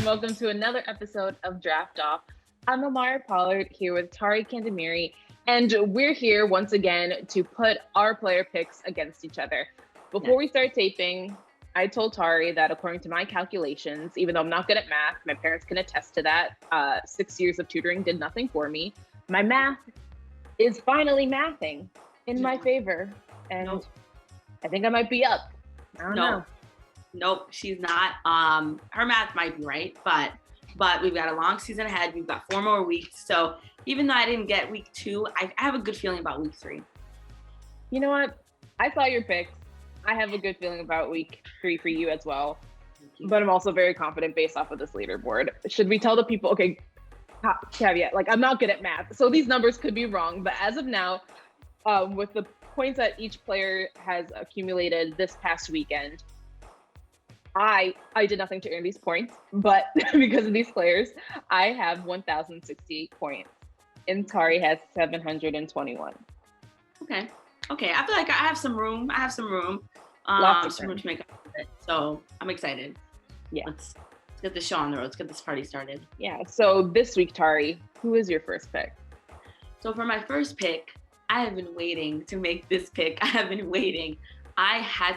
welcome to another episode of Draft Off. I'm Amari Pollard here with Tari Kandemiri, and we're here once again to put our player picks against each other. Before we start taping, I told Tari that according to my calculations, even though I'm not good at math, my parents can attest to that. 6 years of tutoring did nothing for me. My math is finally mathing in my favor, and I think I might be up. I don't know. Nope, she's not. Her math might be right, but we've got a long season ahead. We've got 4 more weeks. So even though I didn't get week 2, I have a good feeling about week 3. You know what? I saw your picks. I have a good feeling about week 3 for you as well. But I'm also very confident based off of this leaderboard. Should we tell the people, okay, caveat, like I'm not good at math, so these numbers could be wrong. But as of now, with the points that each player has accumulated this past weekend, I did nothing to earn these points, but because of these players, I have 1,068 points, and Tari has 721. Okay. I feel like I have some room. Some room to make up with it. So I'm excited. Yeah. Let's get the show on the road. Let's get this party started. Yeah. So this week, Tari, who is your first pick? So for my first pick, I have been waiting to make this pick. I had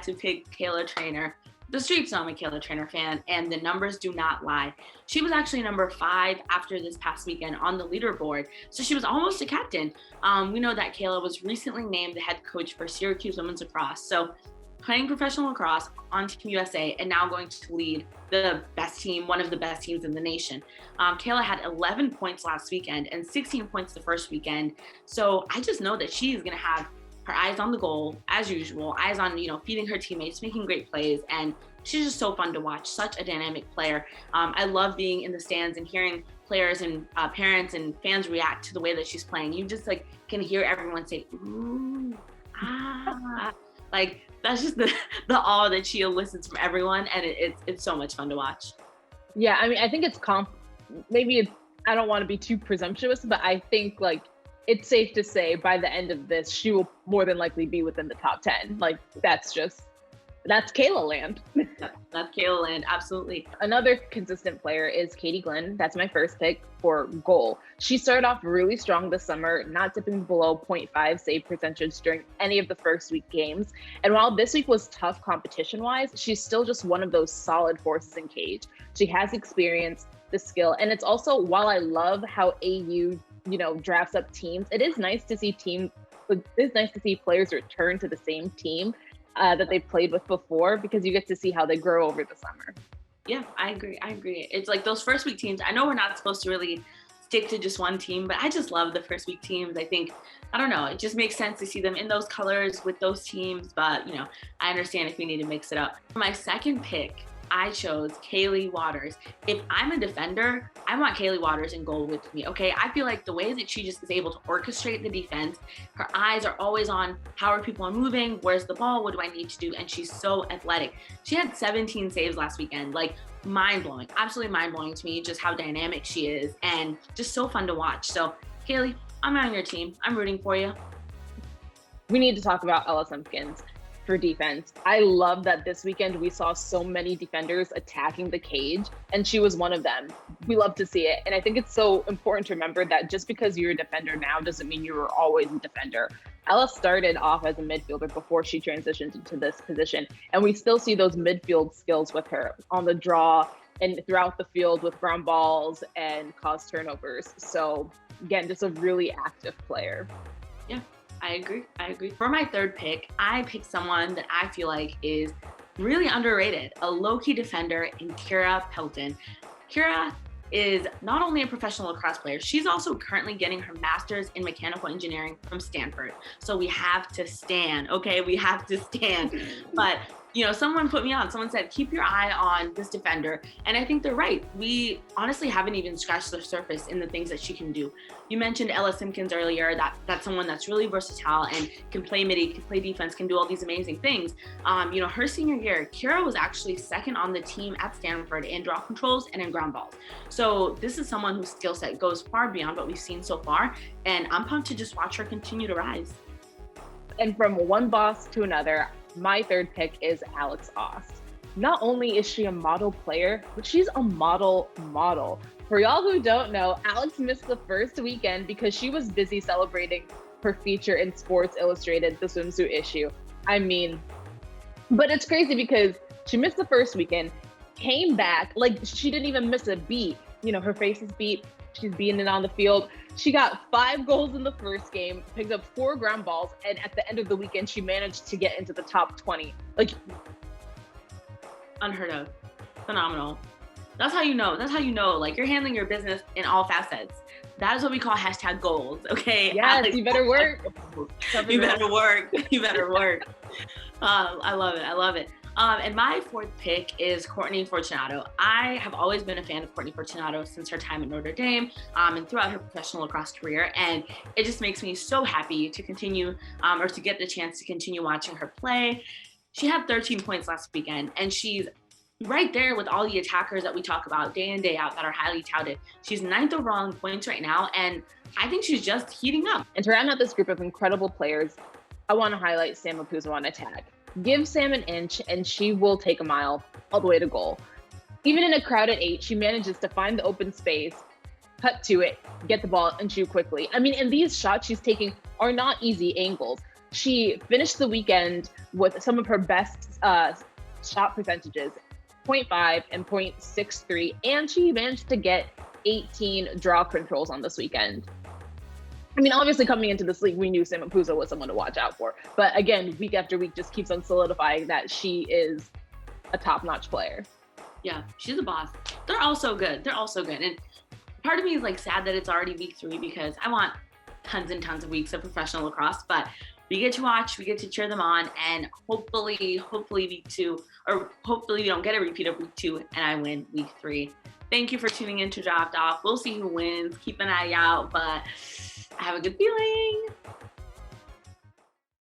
to pick Kayla Trainer. The streets know I'm a Kayla Trainer fan, and the numbers do not lie. She was actually number 5 after this past weekend on the leaderboard, so she was almost a captain. We know that Kayla was recently named the head coach for Syracuse Women's Lacrosse, so playing professional lacrosse on Team USA and now going to lead the best team, one of the best teams in the nation. Kayla had 11 points last weekend and 16 points the first weekend, so I just know that she is going to have her eyes on the goal, as usual, eyes on, feeding her teammates, making great plays, and she's just so fun to watch, such a dynamic player. I love being in the stands and hearing players and parents and fans react to the way that she's playing. You just can hear everyone say, ooh, ah. That's just the awe that she elicits from everyone, and it's so much fun to watch. Yeah, I mean, I think I don't want to be too presumptuous, but I think it's safe to say by the end of this, she will more than likely be within the top 10. That's Kayla land. That's Kayla land, absolutely. Another consistent player is Katie Glenn. That's my first pick for goal. She started off really strong this summer, not dipping below 0.5 save percentage during any of the first week games. And while this week was tough competition-wise, she's still just one of those solid forces in cage. She has experience, the skill, and it's also, while I love how AU drafts up teams, it is nice to see players return to the same team that they've played with before, because you get to see how they grow over the summer. Yeah, I agree. It's like those first week teams. I know we're not supposed to really stick to just one team, but I just love the first week teams. I think, I don't know, it just makes sense to see them in those colors with those teams, but I understand if we need to mix it up. For my second pick, I chose Kaylee Waters. If I'm a defender, I want Kaylee Waters in goal with me, okay? I feel like the way that she just is able to orchestrate the defense, her eyes are always on how are people moving, where's the ball, what do I need to do, and she's so athletic. She had 17 saves last weekend, mind-blowing, absolutely mind-blowing to me, just how dynamic she is, and just so fun to watch. So, Kaylee, I'm on your team. I'm rooting for you. We need to talk about Ella Simpkins for defense. I love that this weekend we saw so many defenders attacking the cage, and she was one of them. We love to see it. And I think it's so important to remember that just because you're a defender now doesn't mean you were always a defender. Ella started off as a midfielder before she transitioned into this position, and we still see those midfield skills with her on the draw and throughout the field with ground balls and cause turnovers. So again, just a really active player. Yeah. I agree. For my third pick, I picked someone that I feel like is really underrated, a low-key defender in Kira Pelton. Kira is not only a professional lacrosse player, she's also currently getting her master's in mechanical engineering from Stanford. So we have to stand, okay? We have to stand. But someone put me on. Someone said, keep your eye on this defender. And I think they're right. We honestly haven't even scratched the surface in the things that she can do. You mentioned Ella Simpkins earlier. That's someone that's really versatile and can play midi, can play defense, can do all these amazing things. Her senior year, Kira was actually second on the team at Stanford in draw controls and in ground balls. So this is someone whose skill set goes far beyond what we've seen so far. And I'm pumped to just watch her continue to rise. And from one boss to another, my third pick is Alex Aust. not only is she a model player, but she's a model model. For y'all who don't know, Alex missed the first weekend because she was busy celebrating her feature in Sports Illustrated, the swimsuit issue. I mean, but it's crazy because she missed the first weekend, came back, like she didn't even miss a beat. You know, her face is beat. She's beating it on the field. She got 5 goals in the first game, picked up 4 ground balls, and at the end of the weekend, she managed to get into the top 20. Like, unheard of. Phenomenal. That's how you know. That's how you know. Like, you're handling your business in all facets. That is what we call hashtag goals. Okay. Yes, Alex, you better work. You better work. You better work. I love it. I love it. And my 4th pick is Courtney Fortunato. I have always been a fan of Courtney Fortunato since her time at Notre Dame and throughout her professional lacrosse career. And it just makes me so happy to continue or to get the chance to continue watching her play. She had 13 points last weekend, and she's right there with all the attackers that we talk about day in, day out that are highly touted. She's 9th overall in points right now, and I think she's just heating up. And to round out this group of incredible players, I want to highlight Sam Apuzawana tag. Give Sam an inch, and she will take a mile all the way to goal. Even in a crowded 8, she manages to find the open space, cut to it, get the ball, and shoot quickly. I mean, and these shots she's taking are not easy angles. She finished the weekend with some of her best shot percentages, 0.5 and 0.63, and she managed to get 18 draw controls on this weekend. I mean, obviously coming into this league, we knew Sam Apuza was someone to watch out for. But again, week after week just keeps on solidifying that she is a top-notch player. Yeah, she's a boss. They're all so good. They're all so good. And part of me is like sad that it's already week 3 because I want tons and tons of weeks of professional lacrosse, but we get to watch, we get to cheer them on, and hopefully week 2, or hopefully we don't get a repeat of week 2 and I win week 3. Thank you for tuning in to Dropped Off. We'll see who wins. Keep an eye out, but I have a good feeling.